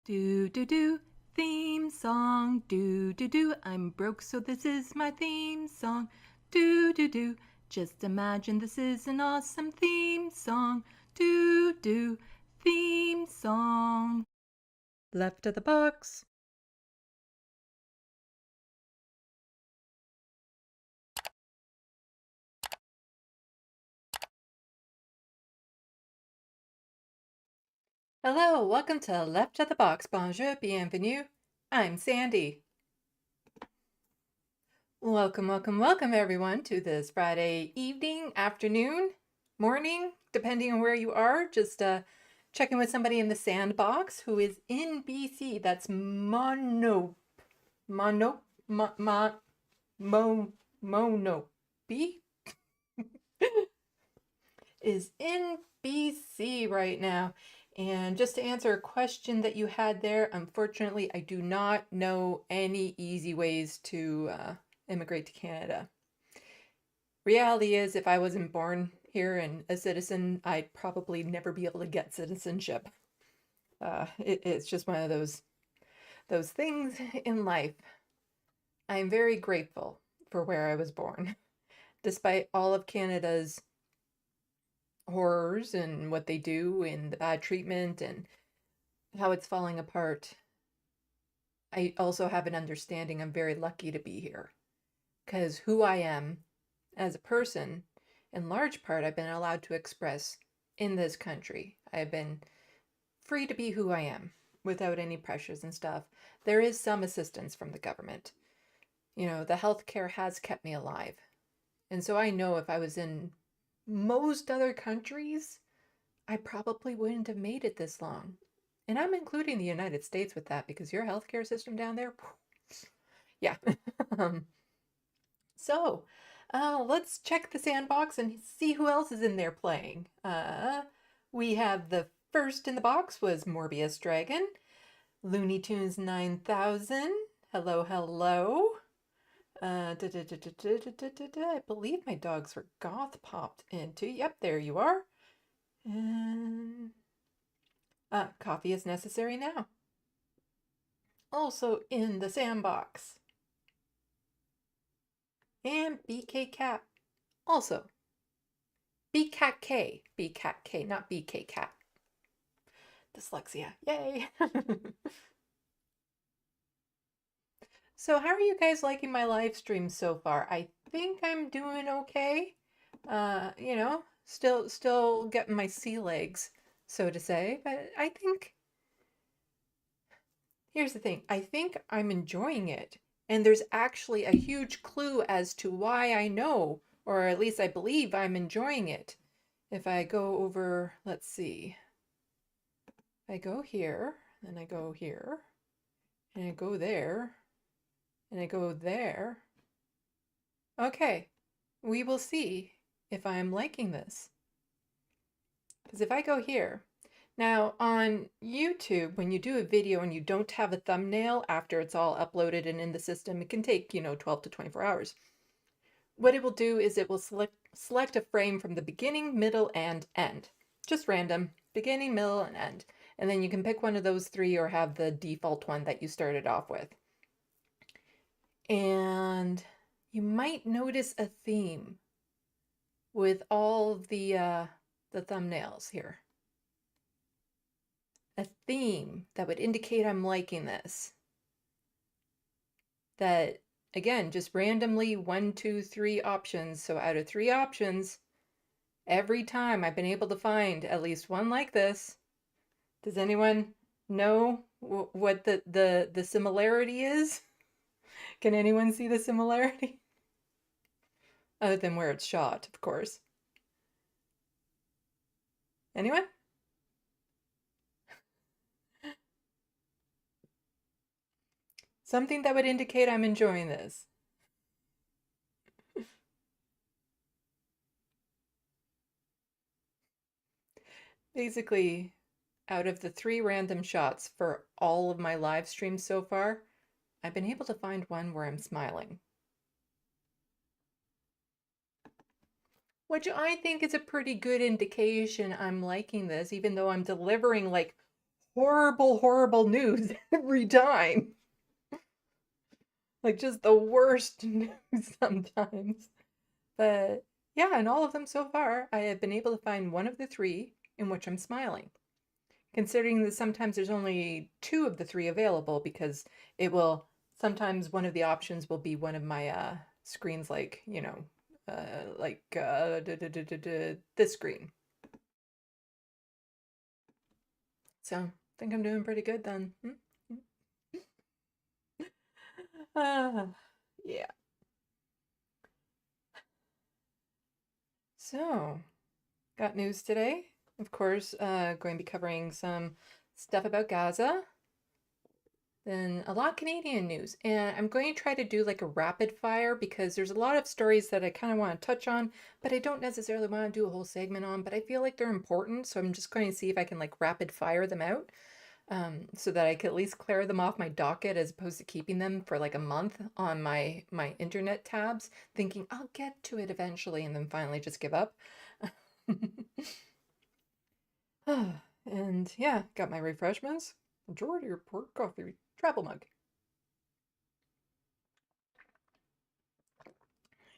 Do do do, theme song. Do do do, I'm broke so this is my theme song. Do do do, just imagine this is an awesome theme song. Do do, theme song. Left of the box. Hello, welcome to Left of the Box. Bonjour, bienvenue. I'm Sandy. Welcome, welcome, welcome everyone to this Friday evening, afternoon, morning, depending on where you are. Just checking with somebody in the sandbox who is in BC. That's Monopi is in BC right now. And just to answer a question that you had there, unfortunately, I do not know any easy ways to immigrate to Canada. Reality is, if I wasn't born here and a citizen, I'd probably never be able to get citizenship. It's just one of those things in life. I'm very grateful for where I was born, despite all of Canada's horrors and what they do and the bad treatment and how it's falling apart. I also have an understanding I'm very lucky to be here because who I am as a person, in large part, I've been allowed to express in this country. I've been free to be who I am without any pressures and stuff. There is some assistance from the government. You know, the healthcare has kept me alive. And so I know if I was in most other countries, I probably wouldn't have made it this long. And I'm including the United States with that because your healthcare system down there, yeah. So, let's check the sandbox and see who else is in there playing. We have the first in the box was Morbius Dragon, Looney Tunes 9000. Hello, hello. I believe my dogs were goth popped into. Yep, there you are. And coffee is necessary now. Also in the sandbox. And BK Cat. Also. BCat K. BCat K, not BK Cat. Dyslexia. Yay! So how are you guys liking my live stream so far? I think I'm doing okay. You know, still getting my sea legs, so to say, but I think here's the thing. I think I'm enjoying it. And there's actually a huge clue as to why I know, or at least I believe I'm enjoying it. If I go over, let's see. I go here, then I go here, and I go there, and I go there. Okay, we will see if I'm liking this. Because if I go here, now on YouTube, when you do a video and you don't have a thumbnail after it's all uploaded and in the system, it can take, 12 to 24 hours. What it will do is it will select a frame from the beginning, middle, and end. Just random. beginning, middle, and end. And then you can pick one of those three or have the default one that you started off with. And you might notice a theme with all of the thumbnails here. A theme that would indicate I'm liking this. That, again, just randomly 1, 2, 3 options. So out of 3 options, every time I've been able to find at least one like this. Does anyone know what the similarity is? Can anyone see the similarity? Other than where it's shot, of course. Anyone? Something that would indicate I'm enjoying this. Basically, out of the 3 random shots for all of my live streams so far, I've been able to find one where I'm smiling. Which I think is a pretty good indication I'm liking this, even though I'm delivering like horrible, horrible news every time. Like just the worst news sometimes. But yeah, in all of them so far, I have been able to find one of the 3 in which I'm smiling. Considering that sometimes there's only 2 of the 3 available because it will, sometimes one of the options will be one of my screens like, you know, this screen. So I think I'm doing pretty good then. Yeah. So, got news today. Of course, going to be covering some stuff about Gaza. Then a lot of Canadian news. And I'm going to try to do like a rapid fire because there's a lot of stories that I kind of want to touch on, but I don't necessarily want to do a whole segment on, but I feel like they're important. So I'm just going to see if I can like rapid fire them out. So that I could at least clear them off my docket as opposed to keeping them for like a month on my internet tabs, thinking I'll get to it eventually and then finally just give up. And yeah, got my refreshments. Majority report coffee travel mug.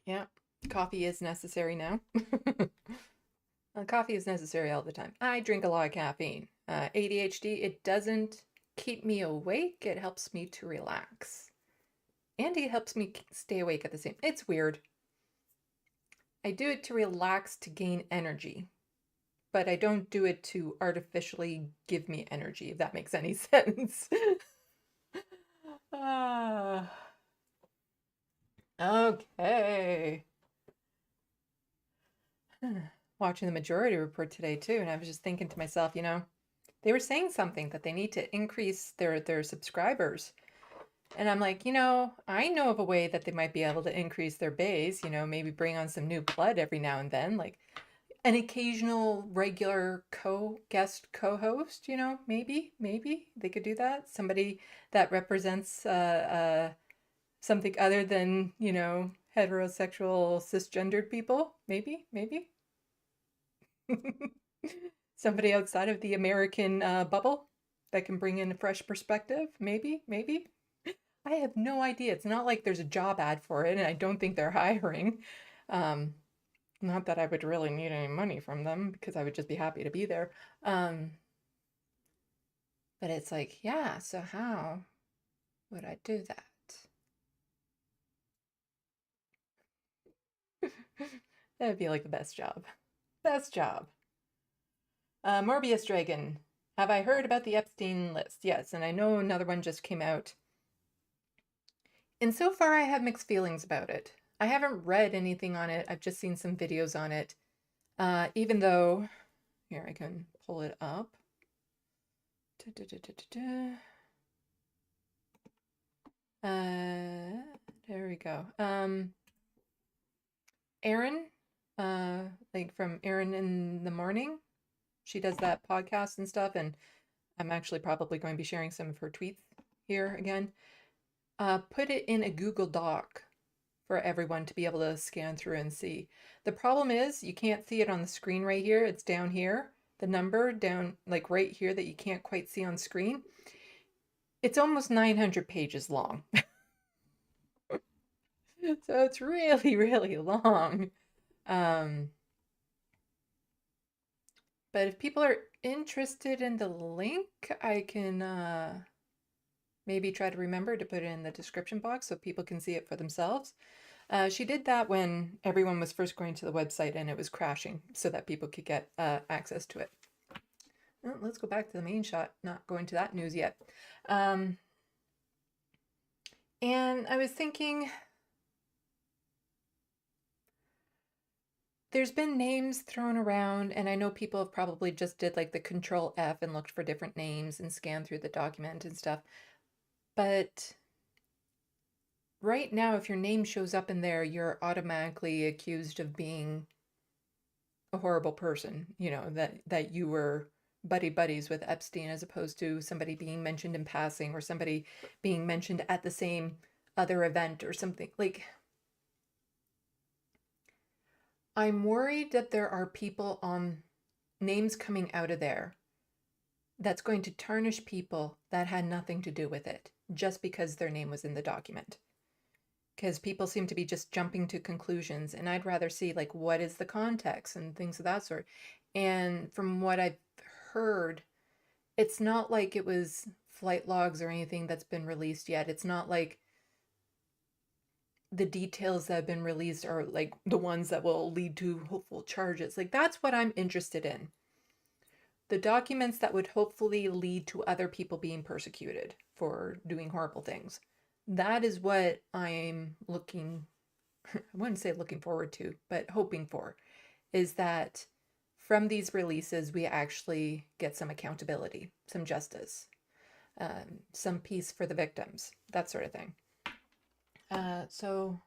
Yeah, coffee is necessary now. Coffee is necessary all the time. I drink a lot of caffeine. ADHD, it doesn't keep me awake. It helps me to relax. And it helps me stay awake at the same. It's weird. I do it to relax to gain energy. But I don't do it to artificially give me energy, if that makes any sense. Okay. Watching the majority report today too, and I was just thinking to myself, you know, they were saying something that they need to increase their subscribers. And I'm like, you know, I know of a way that they might be able to increase their base, you know, maybe bring on some new blood every now and then, like an occasional regular guest co-host, you know, maybe they could do that. Somebody that represents something other than, you know, heterosexual cisgendered people, maybe. Somebody outside of the American bubble that can bring in a fresh perspective, maybe. I have no idea. It's not like there's a job ad for it, and I don't think they're hiring. Not that I would really need any money from them because I would just be happy to be there. But it's like, yeah, so how would I do that? That would be like the best job. Best job. Morbius Dragon. Have I heard about the Epstein list? Yes, and I know another one just came out. And so far I have mixed feelings about it. I haven't read anything on it. I've just seen some videos on it. Even though, here I can pull it up. There we go. Erin, like from Erin in the Morning, she does that podcast and stuff, and I'm actually probably going to be sharing some of her tweets here again. Put it in a Google Doc for everyone to be able to scan through and see. The problem is you can't see it on the screen right here. It's down here. the number down like right here that you can't quite see on screen, it's almost 900 pages long. So it's really, really long. Um, but if people are interested in the link, I can maybe try to remember to put it in the description box so people can see it for themselves. She did that when everyone was first going to the website and it was crashing so that people could get access to it. Well, let's go back to the main shot, not going to that news yet. And I was thinking, there's been names thrown around, and I know people have probably just did like the Control F and looked for different names and scanned through the document and stuff. But right now, if your name shows up in there, you're automatically accused of being a horrible person, you know, that you were buddies with Epstein, as opposed to somebody being mentioned in passing or somebody being mentioned at the same other event or something. Like, I'm worried that there are people on names coming out of there that's going to tarnish people that had nothing to do with it just because their name was in the document. Because people seem to be just jumping to conclusions, and I'd rather see like what is the context and things of that sort. And from what I've heard, it's not like it was flight logs or anything that's been released yet. It's not like the details that have been released are like the ones that will lead to hopeful charges. Like, that's what I'm interested in. The documents that would hopefully lead to other people being persecuted for doing horrible things. That is what I'm looking, I wouldn't say looking forward to, but hoping for, is that from these releases, we actually get some accountability, some justice, some peace for the victims, that sort of thing. So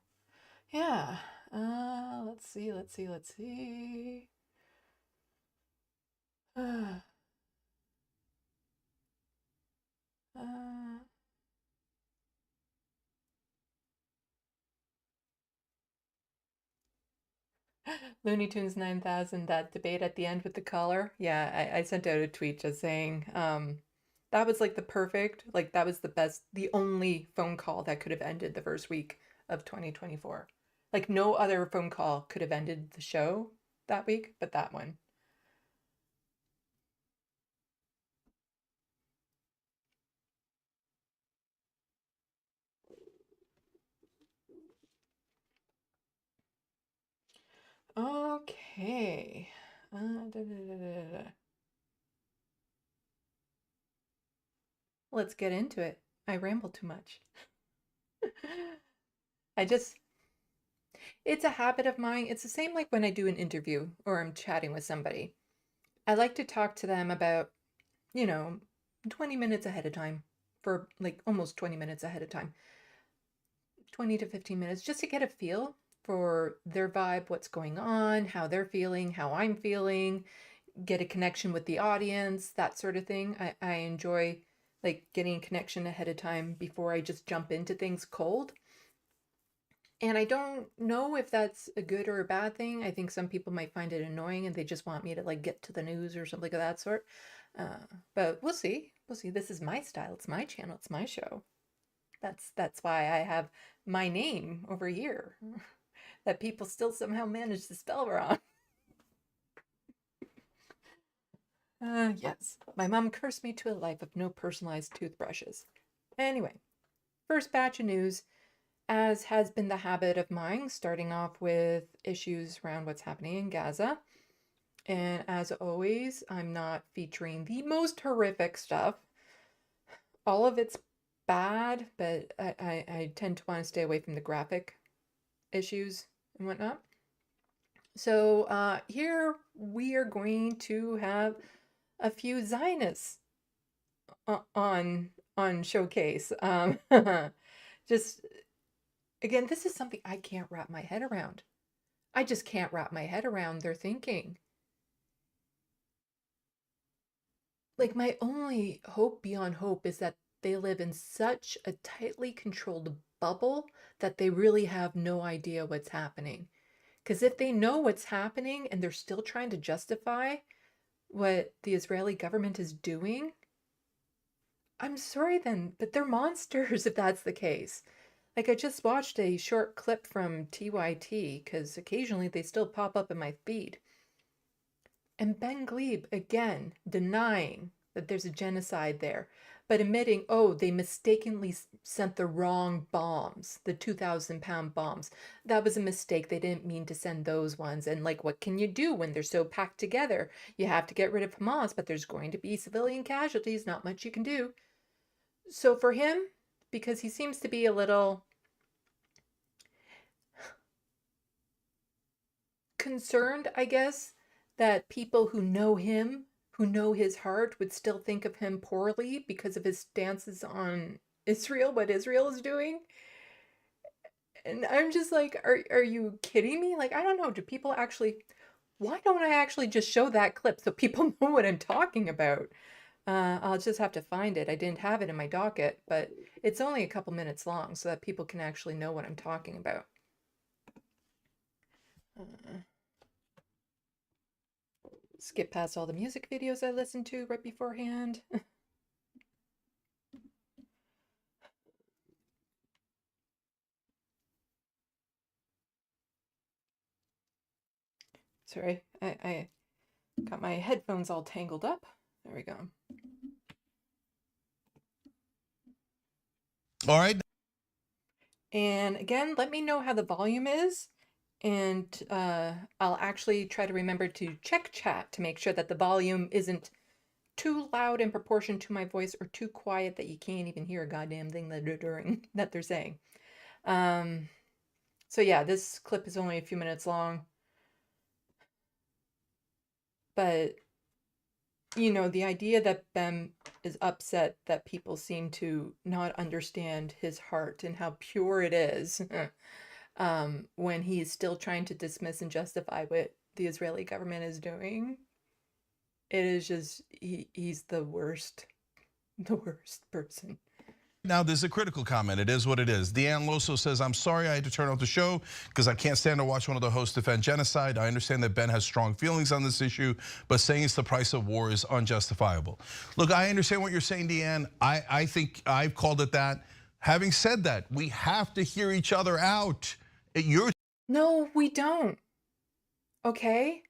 yeah, let's see. Uh, uh, Looney Tunes 9000, that debate at the end with the caller. Yeah, I sent out a tweet just saying, that was like the perfect, like that was the best, the only phone call that could have ended the first week of 2024. Like no other phone call could have ended the show that week, but that one. Okay. Let's get into it. I ramble too much. I just, it's a habit of mine. It's the same like when I do an interview or I'm chatting with somebody. I like to talk to them about, you know, 20 minutes ahead of time, for like almost 20 minutes ahead of time, 20 to 15 minutes, just to get a feel for their vibe, what's going on, how they're feeling, how I'm feeling, get a connection with the audience, that sort of thing. I enjoy like getting a connection ahead of time before I just jump into things cold. And I don't know if that's a good or a bad thing. I think some people might find it annoying and they just want me to like get to the news or something of that sort. But we'll see. We'll see. This is my style. It's my channel. It's my show. That's why I have my name over here that people still somehow manage to spell wrong. Yes. My mom cursed me to a life of no personalized toothbrushes. Anyway, first batch of news, as has been the habit of mine, starting off with issues around what's happening in Gaza. And as always, I'm not featuring the most horrific stuff. All of it's bad, but I tend to want to stay away from the graphic issues and whatnot. So here we are going to have a few Zionists on showcase. Just again, this is something I can't wrap my head around. I just can't wrap my head around their thinking. Like, my only hope beyond hope is that they live in such a tightly controlled bubble that they really have no idea what's happening. Because if they know what's happening and they're still trying to justify what the Israeli government is doing, I'm sorry then, but they're monsters if that's the case. Like, I just watched a short clip from TYT, because occasionally they still pop up in my feed. And Ben Glibe, again, denying that there's a genocide there, but admitting, oh, they mistakenly sent the wrong bombs, the 2,000-pound bombs. That was a mistake. They didn't mean to send those ones. And, like, what can you do when they're so packed together? You have to get rid of Hamas, but there's going to be civilian casualties. Not much you can do. So for him, because he seems to be a little concerned, I guess, that people who know him, who know his heart, would still think of him poorly because of his stances on Israel, what Israel is doing. And I'm just like, are you kidding me? Like, I don't know. Do people actually, why don't I actually just show that clip so people know what I'm talking about? I'll just have to find it. I didn't have it in my docket, but it's only a couple minutes long so that people can actually know what I'm talking about. Skip past all the music videos I listened to right beforehand. Sorry, I got my headphones all tangled up. There we go. All right. And again, let me know how the volume is. And I'll actually try to remember to check chat to make sure that the volume isn't too loud in proportion to my voice or too quiet that you can't even hear a goddamn thing that they're saying. So yeah, this clip is only a few minutes long. But, you know, the idea that Ben is upset that people seem to not understand his heart and how pure it is when he is still trying to dismiss and justify what the Israeli government is doing, it is just, he's the worst person. Now, there's a critical comment. It is what it is. Deanne Loso says, I'm sorry I had to turn off the show because I can't stand to watch one of the hosts defend genocide. I understand that Ben has strong feelings on this issue, but saying it's the price of war is unjustifiable. Look, I understand what you're saying, Deanne. I think I've called it that. Having said that, we have to hear each other out. No, we don't. Okay?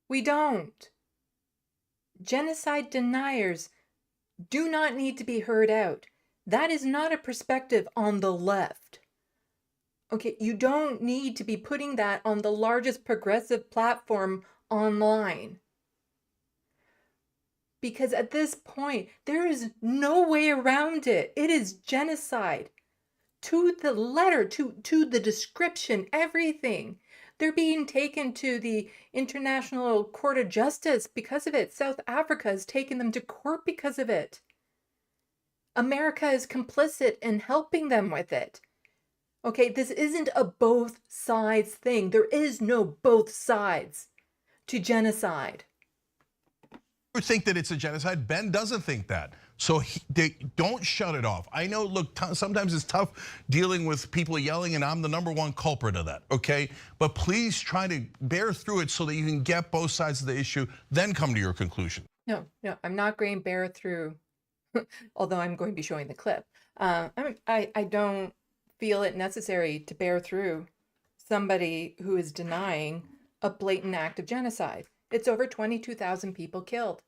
We don't. Genocide deniers do not need to be heard out. That is not a perspective on the left. Okay, you don't need to be putting that on the largest progressive platform online. Because at this point, there is no way around it. It is genocide. To the letter, to the description, everything. They're being taken to the International Court of Justice because of it. South Africa has taken them to court because of it. America is complicit in helping them with it. Okay, this isn't a both sides thing. There is no both sides to genocide. You think that it's a genocide. Ben doesn't think that. So they don't shut it off. I know, look, sometimes it's tough dealing with people yelling, and I'm the #1 culprit of that, okay? But please try to bear through it so that you can get both sides of the issue, then come to your conclusion. No, I'm not going to bear through, although I'm going to be showing the clip. I don't feel it necessary to bear through somebody who is denying a blatant act of genocide. It's over 22,000 people killed.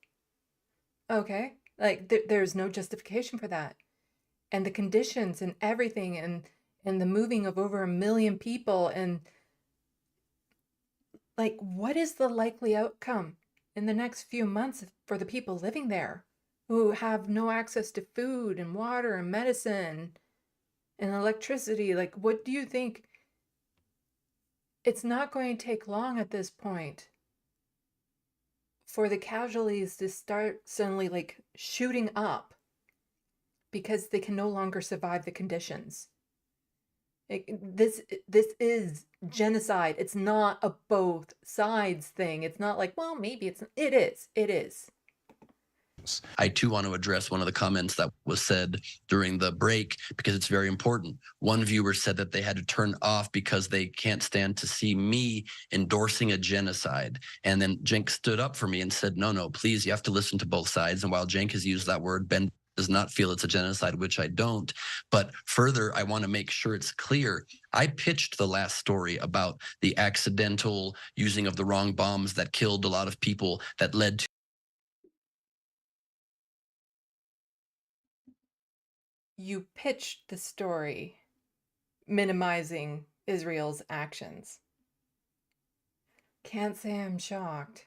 Okay? Like, there's no justification for that. And the conditions and everything and the moving of over 1 million people and, like, what is the likely outcome in the next few months for the people living there who have no access to food and water and medicine and electricity? Like, what do you think? It's not going to take long at this point for the casualties to start suddenly, like, shooting up because they can no longer survive the conditions. This is genocide. It's not a both sides thing. It's not like, well, maybe it's, it is. I too want to address one of the comments that was said during the break because it's very important. One viewer said that they had to turn off because they can't stand to see me endorsing a genocide. And then Cenk stood up for me and said, no, please, you have to listen to both sides. And while Cenk has used that word, Ben does not feel it's a genocide, which I don't. But further, I want to make sure it's clear. I pitched the last story about the accidental using of the wrong bombs that killed a lot of people that led to You pitched the story minimizing Israel's actions. Can't say I'm shocked.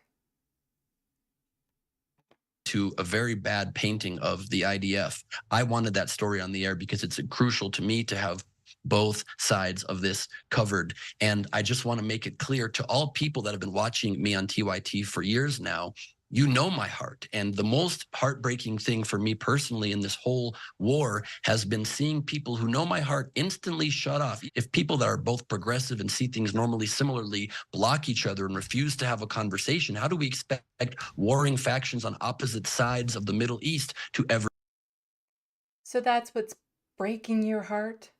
to a very bad painting of the IDF. I wanted that story on the air because it's crucial to me to have both sides of this covered. And I just want to make it clear to all people that have been watching me on TYT for years now, you know my heart. And the most heartbreaking thing for me personally in this whole war has been seeing people who know my heart instantly shut off. If people that are both progressive and see things normally similarly block each other and refuse to have a conversation, how do we expect warring factions on opposite sides of the Middle East to ever? So that's what's breaking your heart?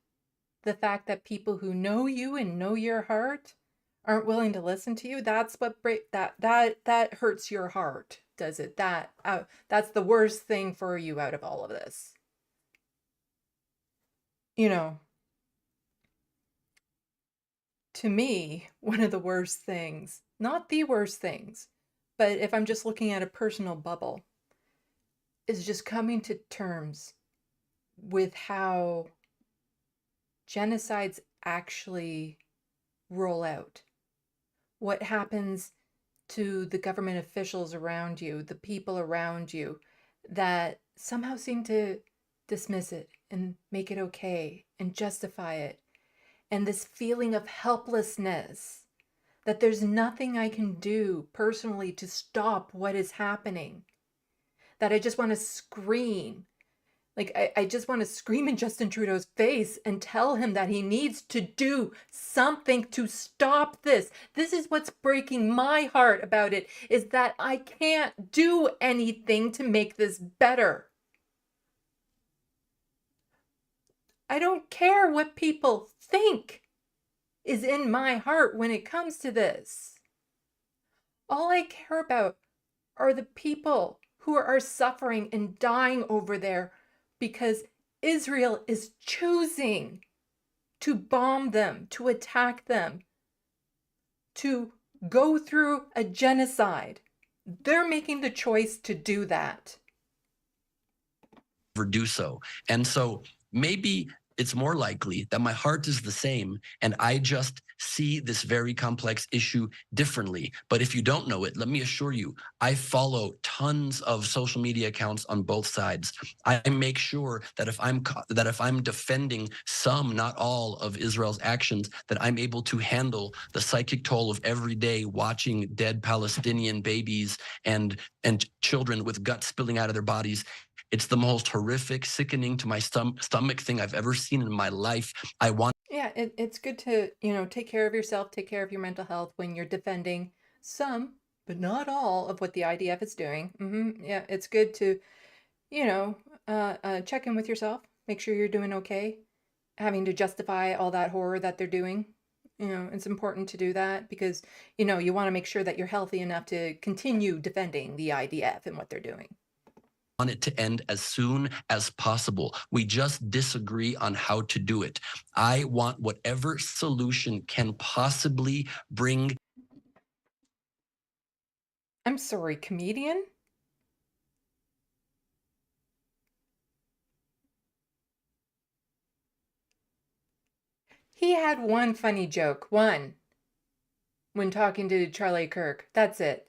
The fact that people who know you and know your heart aren't willing to listen to you? That's what that hurts your heart, does it? That's the worst thing for you out of all of this. You know, to me, one of the worst things, not the worst things, but if I'm just looking at a personal bubble, is just coming to terms with how genocides actually roll out. What happens to the government officials around you, the people around you, that somehow seem to dismiss it and make it okay and justify it. And this feeling of helplessness, that there's nothing I can do personally to stop what is happening, that I just want to scream. Like, I just want to scream in Justin Trudeau's face and tell him that he needs to do something to stop this. This is what's breaking my heart about it, is that I can't do anything to make this better. I don't care what people think is in my heart when it comes to this. All I care about are the people who are suffering and dying over there because Israel is choosing to bomb them, to attack them, to go through a genocide. They're making the choice to do that. Do so. And so maybe it's more likely that my heart is the same and I just see this very complex issue differently. But if you don't know it, let me assure you, I follow tons of social media accounts on both sides. I make sure that if I'm defending some, not all, of Israel's actions, that I'm able to handle the psychic toll of every day watching dead Palestinian babies and children with guts spilling out of their bodies. It's the most horrific, sickening to my stomach thing I've ever seen in my life. Yeah, it's good to, take care of yourself, take care of your mental health when you're defending some, but not all, of what the IDF is doing. Yeah, it's good to, check in with yourself, make sure you're doing okay. Having to justify all that horror that they're doing, it's important to do that because, you want to make sure that you're healthy enough to continue defending the IDF and what they're doing. Want it to end as soon as possible. We just disagree on how to do it. I want whatever solution can possibly bring. I'm sorry, comedian? He had one funny joke, one, when talking to Charlie Kirk. That's it.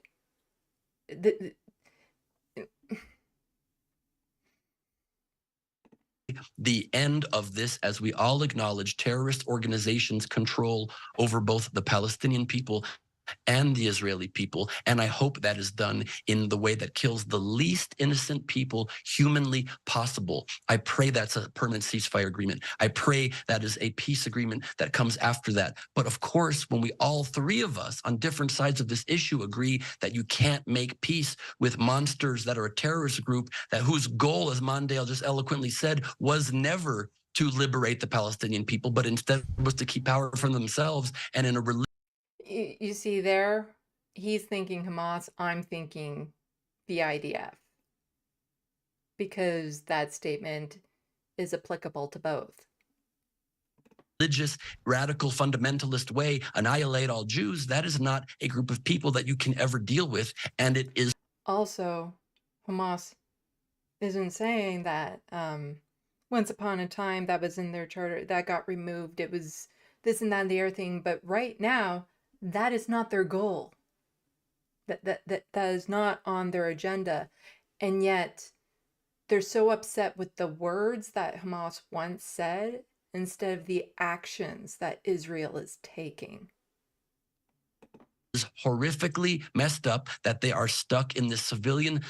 The end of this, as we all acknowledge, terrorist organizations' control over both the Palestinian people and the Israeli people. And I hope that is done in the way that kills the least innocent people humanly possible. I pray that's a permanent ceasefire agreement. I pray that is a peace agreement that comes after that. But of course, when we all three of us on different sides of this issue agree that you can't make peace with monsters that are a terrorist group, that whose goal, as Mondale just eloquently said, was never to liberate the Palestinian people, but instead was to keep power for themselves and in a You see there, he's thinking Hamas, I'm thinking the IDF, because that statement is applicable to both. religious, radical, fundamentalist way, annihilate all Jews, that is not a group of people that you can ever deal with. And it is Also, Hamas isn't saying that once upon a time that was in their charter, that got removed, it was this and that and the other thing, but right now, that is not their goal. That is not on their agenda. And yet, they're so upset with the words that Hamas once said instead of the actions that Israel is taking. horrifically messed up that they are stuck in this civilian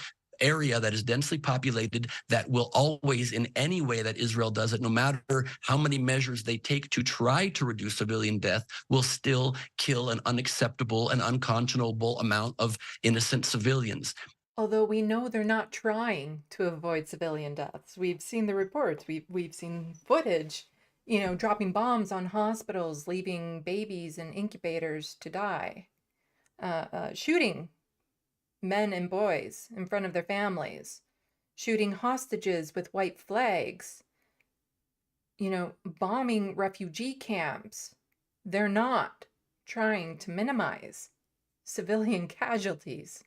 area that is densely populated, that will always, in any way that Israel does it, no matter how many measures they take to try to reduce civilian death, will still kill an unacceptable and unconscionable amount of innocent civilians. Although we know they're not trying to avoid civilian deaths. We've seen the reports, we've seen footage, dropping bombs on hospitals, leaving babies in incubators to die, shooting men and boys in front of their families, shooting hostages with white flags, bombing refugee camps. They're not trying to minimize civilian casualties.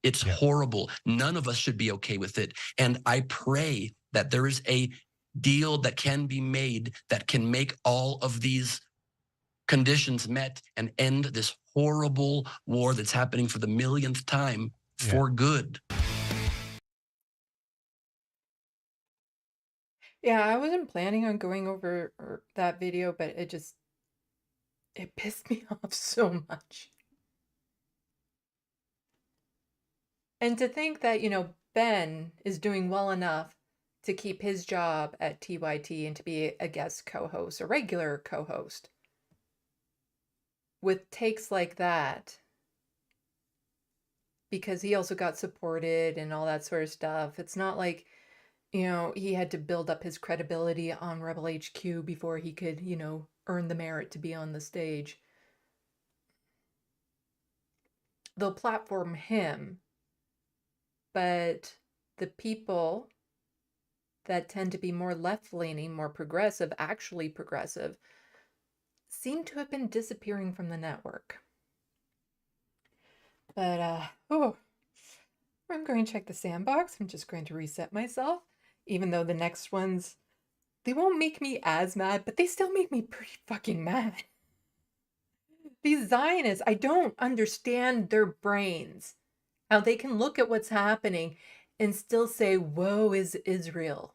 It's horrible. None of us should be okay with it. And I pray that there is a deal that can be made that can make all of these conditions met and end this horrible war that's happening for the millionth time for good. Yeah, I wasn't planning on going over that video, but it pissed me off so much. And to think that, Ben is doing well enough to keep his job at TYT and to be a guest co-host, a regular co-host, with takes like that, because he also got supported and all that sort of stuff. It's not like, he had to build up his credibility on Rebel HQ before he could, earn the merit to be on the stage. They'll platform him, but the people that tend to be more left-leaning, more progressive, actually progressive, seem to have been disappearing from the network. But, I'm going to check the sandbox. I'm just going to reset myself, even though the next ones, they won't make me as mad, but they still make me pretty fucking mad. These Zionists, I don't understand their brains. How they can look at what's happening and still say, woe is Israel.